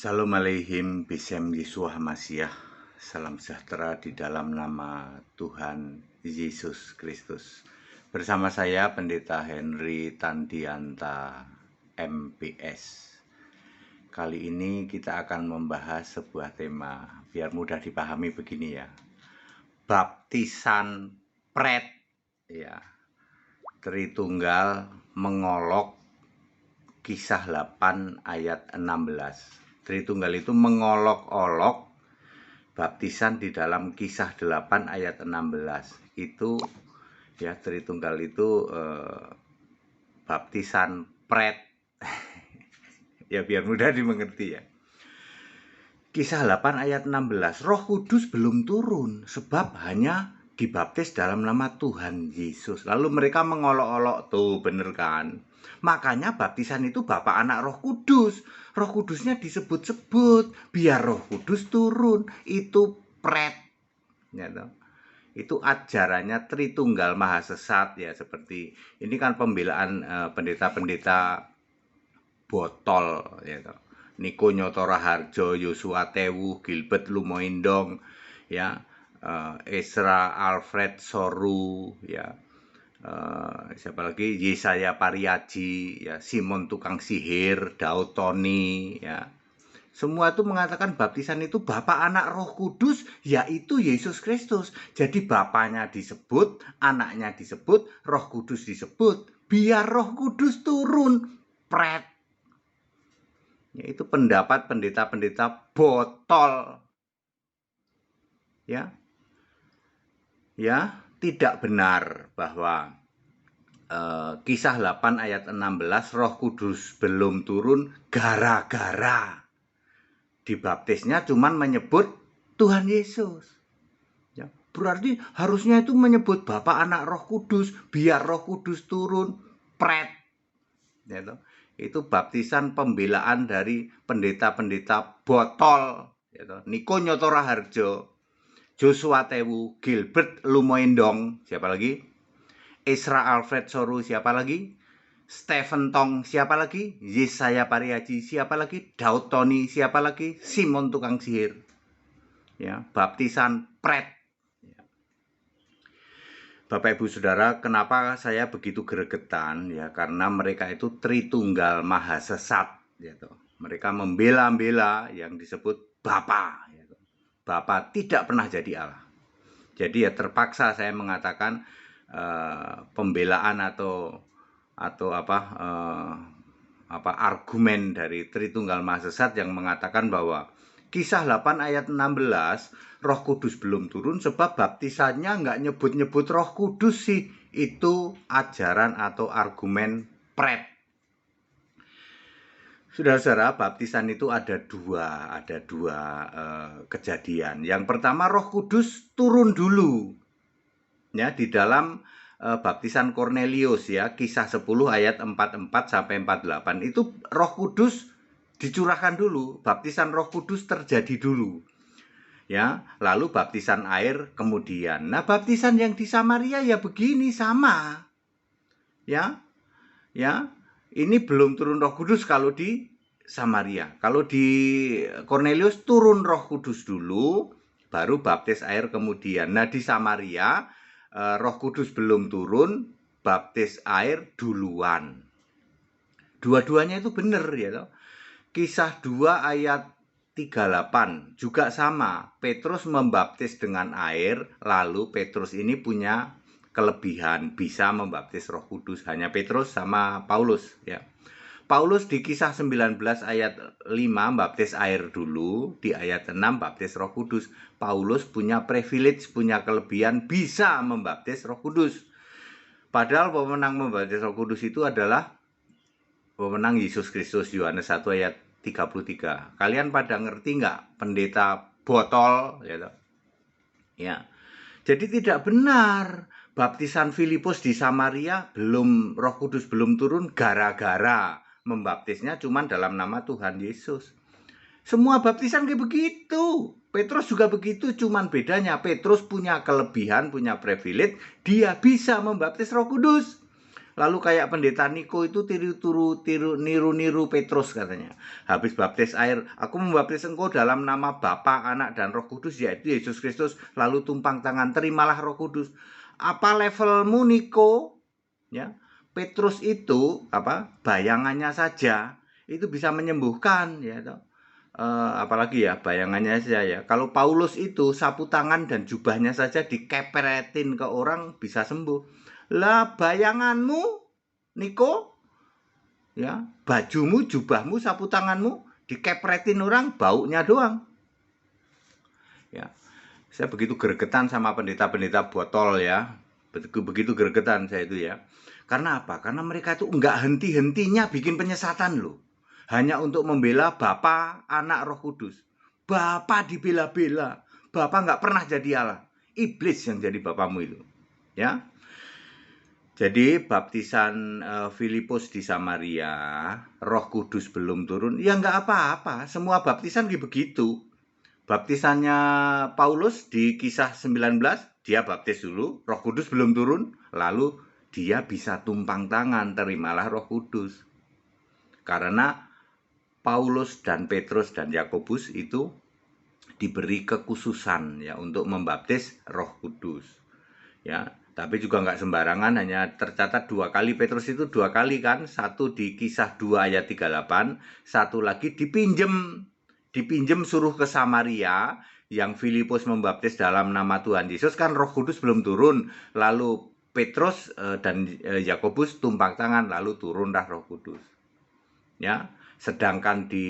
Shalom aleihim bisem Yeshua Hamasyah. Salam sejahtera di dalam nama Tuhan Yesus Kristus. Bersama saya Pendeta Henry Tandianta MPS. Kali ini kita akan membahas sebuah tema biar mudah dipahami begini ya. Baptisan pret ya. Tritunggal mengolok Kisah 8 ayat 16. Tritunggal itu mengolok-olok baptisan di dalam Kisah 8 ayat 16. Itu ya, Tritunggal itu baptisan pret. Ya biar mudah dimengerti ya. Kisah 8 ayat 16. Roh Kudus belum turun sebab hanya dibaptis dalam nama Tuhan Yesus. Lalu mereka mengolok-olok, tuh bener kan? Makanya baptisan itu Bapa, Anak, Roh Kudus. Roh Kudusnya disebut-sebut biar Roh Kudus turun. Itu pret. Ya, itu ajarannya Tritunggal Maha Sesat ya, seperti ini kan pembelaan pendeta-pendeta botol ya. Niko Nyoto Raharjo, Yosua Tewu, Gilbert Lumoindong ya, Ezra Alfred Soru ya, siapa lagi, Yesaya Pariaji ya, Simon Tukang Sihir, Daud Tony ya. Semua itu mengatakan baptisan itu Bapa, Anak, Roh Kudus, yaitu Yesus Kristus. Jadi Bapaknya disebut, Anaknya disebut, Roh Kudus disebut, biar Roh Kudus turun. Pret. Yaitu pendapat pendeta-pendeta botol. Ya. Ya, tidak benar bahwa Kisah 8 ayat 16 Roh Kudus belum turun gara-gara dibaptisnya cuman menyebut Tuhan Yesus. Ya, berarti harusnya itu menyebut Bapa, Anak, Roh Kudus biar Roh Kudus turun. Pret. Ya, itu baptisan pembelaan dari pendeta-pendeta botol. Ya, Niko Nyoto Raharjo, Joshua Tewu, Gilbert Lumoindong, siapa lagi? Ezra Alfred Soru, siapa lagi? Stephen Tong, siapa lagi? Yesaya Pariaji, siapa lagi? Daud Tony, siapa lagi? Simon Tukang Sihir. Ya, baptisan pret. Ya. Bapak Ibu Saudara, kenapa saya begitu gregetan ya? Karena mereka itu Tritunggal Maha Sesat gitu. Mereka membela-bela yang disebut Bapa gitu. Bapa tidak pernah jadi Allah. Jadi ya terpaksa saya mengatakan pembelaan atau argumen dari Tritunggal Maha Sesat yang mengatakan bahwa Kisah 8 ayat 16 Roh Kudus belum turun sebab baptisannya nggak nyebut-nyebut Roh Kudus sih. Itu ajaran atau argumen pret. Saudara-saudara, baptisan itu ada dua kejadian. Yang pertama, Roh Kudus turun dulu ya di dalam baptisan Kornelius ya, Kisah 10 ayat 44 sampai 48. Itu Roh Kudus dicurahkan dulu, baptisan Roh Kudus terjadi dulu. Ya, lalu baptisan air kemudian. Nah, baptisan yang di Samaria ya begini sama. Ya. Ya. Ini belum turun Roh Kudus kalau di Samaria. Kalau di Kornelius turun Roh Kudus dulu, baru baptis air kemudian. Nah, di Samaria Roh Kudus belum turun, baptis air duluan. Dua-duanya itu benar ya. Kisah 2 ayat 38 juga sama. Petrus membaptis dengan air, lalu Petrus ini punya kelebihan bisa membaptis Roh Kudus. Hanya Petrus sama Paulus ya. Paulus di Kisah 19 ayat 5 baptis air dulu, di ayat 6 baptis Roh Kudus. Paulus punya privilege, punya kelebihan bisa membaptis Roh Kudus. Padahal pemenang membaptis Roh Kudus itu adalah pemenang Yesus Kristus, Yohanes 1 ayat 33. Kalian pada ngerti nggak pendeta botol gitu? Ya. Jadi tidak benar baptisan Filipus di Samaria Roh Kudus belum turun gara-gara membaptisnya cuma dalam nama Tuhan Yesus. Semua baptisan kayak begitu. Petrus juga begitu, cuman bedanya Petrus punya kelebihan, punya privilege, dia bisa membaptis Roh Kudus. Lalu kayak pendeta Niko itu niru-niru Petrus katanya. Habis baptis air, aku membaptis engkau dalam nama Bapa, Anak, dan Roh Kudus, yaitu Yesus Kristus. Lalu tumpang tangan, terimalah Roh Kudus. Apa levelmu Niko? Ya, Petrus itu bayangannya saja itu bisa menyembuhkan, ya toh. Apalagi ya bayangannya saja ya. Kalau Paulus itu sapu tangan dan jubahnya saja dikepretin ke orang bisa sembuh. Lah bayanganmu Niko, ya, bajumu, jubahmu, sapu tanganmu dikepretin orang, baunya doang. Ya. Saya begitu gregetan sama pendeta-pendeta botol ya. Begitu gregetan saya itu ya. Karena apa? Karena mereka itu enggak henti-hentinya bikin penyesatan loh. Hanya untuk membela Bapa, Anak, Roh Kudus. Bapa dibela-bela. Bapa enggak pernah jadi Allah. Iblis yang jadi bapamu itu. Ya. Jadi baptisan Filipus di Samaria, Roh Kudus belum turun, ya enggak apa-apa. Semua baptisan begitu. Baptisannya Paulus di Kisah 19, dia baptis dulu, Roh Kudus belum turun, lalu dia bisa tumpang tangan, terimalah Roh Kudus. Karena Paulus dan Petrus dan Yakobus itu diberi kekhususan ya untuk membaptis Roh Kudus. Ya, tapi juga nggak sembarangan, hanya tercatat 2 kali. Petrus itu 2 kali kan, satu di Kisah 2 ayat 38, satu lagi dipinjem suruh ke Samaria, yang Filipus membaptis dalam nama Tuhan Yesus kan Roh Kudus belum turun, lalu Petrus dan Yakobus tumpang tangan, lalu turunlah Roh Kudus. Ya, sedangkan di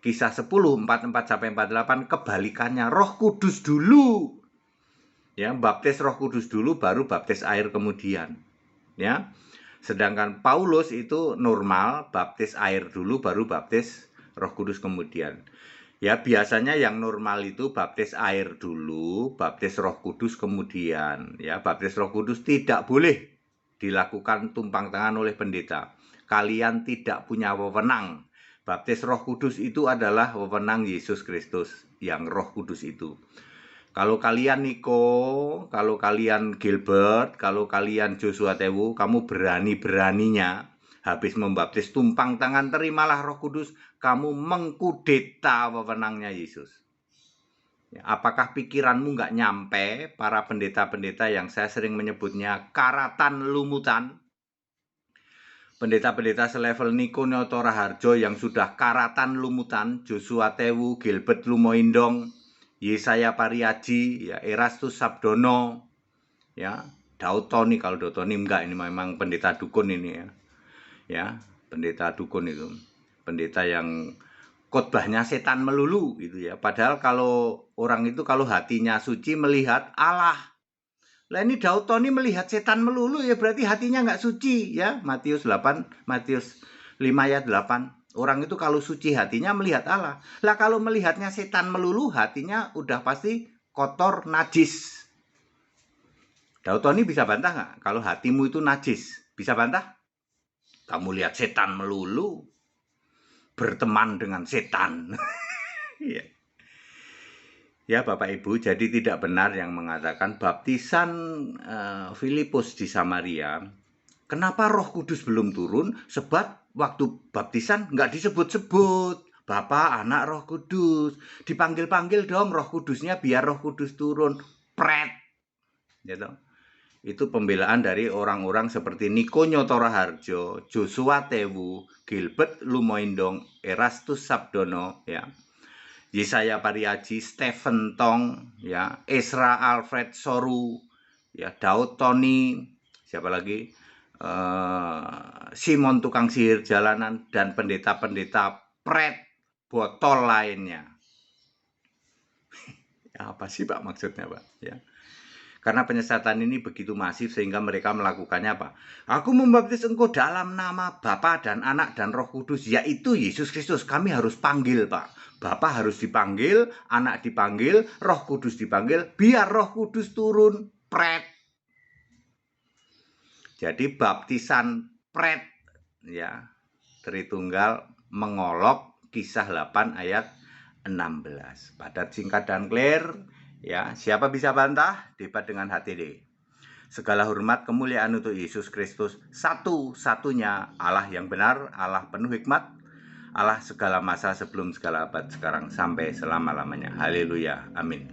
Kisah 10 44 sampai 48 kebalikannya, Roh Kudus dulu. Ya, baptis Roh Kudus dulu baru baptis air kemudian. Ya. Sedangkan Paulus itu normal, baptis air dulu baru baptis Roh Kudus kemudian. Ya, biasanya yang normal itu baptis air dulu, baptis Roh Kudus kemudian. Ya, baptis Roh Kudus tidak boleh dilakukan tumpang tangan oleh pendeta. Kalian tidak punya wewenang. Baptis Roh Kudus itu adalah wewenang Yesus Kristus, yang Roh Kudus itu. Kalau kalian Niko, kalau kalian Gilbert, kalau kalian Joshua Tewu, kamu berani-beraninya habis membaptis tumpang tangan, terimalah Roh Kudus, kamu mengkudeta wewenangnya Yesus. Ya, apakah pikiranmu nggak nyampe para pendeta-pendeta yang saya sering menyebutnya karatan lumutan? Pendeta-pendeta selevel Niko Nyoto Raharjo yang sudah karatan lumutan, Joshua Tewu, Gilbert Lumoindong, Yesaya Pariaji, ya, Erastus Sabdono, ya, Daud Tony. Kalau Daud Tony enggak, ini memang pendeta dukun ini ya. Ya, pendeta dukun itu. Pendeta yang khotbahnya setan melulu gitu ya. Padahal kalau orang itu kalau hatinya suci melihat Allah. Lah ini Daud Tony melihat setan melulu ya berarti hatinya enggak suci ya. Matius 5 ayat 8. Orang itu kalau suci hatinya melihat Allah. Lah kalau melihatnya setan melulu, hatinya udah pasti kotor, najis. Daud Tony bisa bantah nggak? Kalau hatimu itu najis, bisa bantah? Kamu lihat setan melulu, berteman dengan setan. Ya. Ya Bapak Ibu, jadi tidak benar yang mengatakan baptisan Filipus di Samaria. Kenapa Roh Kudus belum turun? Sebab waktu baptisan nggak disebut-sebut Bapa, Anak, Roh Kudus. Dipanggil-panggil dong Roh Kudusnya biar Roh Kudus turun. Pret. Gitu. Itu pembelaan dari orang-orang seperti Niko Nyoto Raharjo, Joshua Tewu, Gilbert Lumoindong, Erastus Sabdono, ya, Yesaya Pariaji, Stephen Tong, ya, Ezra Alfred Soru, ya, Daud Tony, siapa lagi? Simon tukang sihir jalanan, dan pendeta-pendeta pret botol lainnya. Ya, apa sih Pak maksudnya Pak? Ya. Karena penyesatan ini begitu masif sehingga mereka melakukannya apa? Aku membaptis engkau dalam nama Bapa dan Anak dan Roh Kudus, yaitu Yesus Kristus. Kami harus panggil Pak. Bapa harus dipanggil, Anak dipanggil, Roh Kudus dipanggil, biar Roh Kudus turun. Pret. Jadi baptisan pret ya, Tritunggal mengolok Kisah 8 ayat 16. Padat, singkat dan clear ya. Siapa bisa bantah? Debat dengan HTD. Segala hormat kemuliaan untuk Yesus Kristus, satu-satunya Allah yang benar, Allah penuh hikmat, Allah segala masa sebelum segala abad sekarang sampai selama-lamanya. Haleluya. Amin.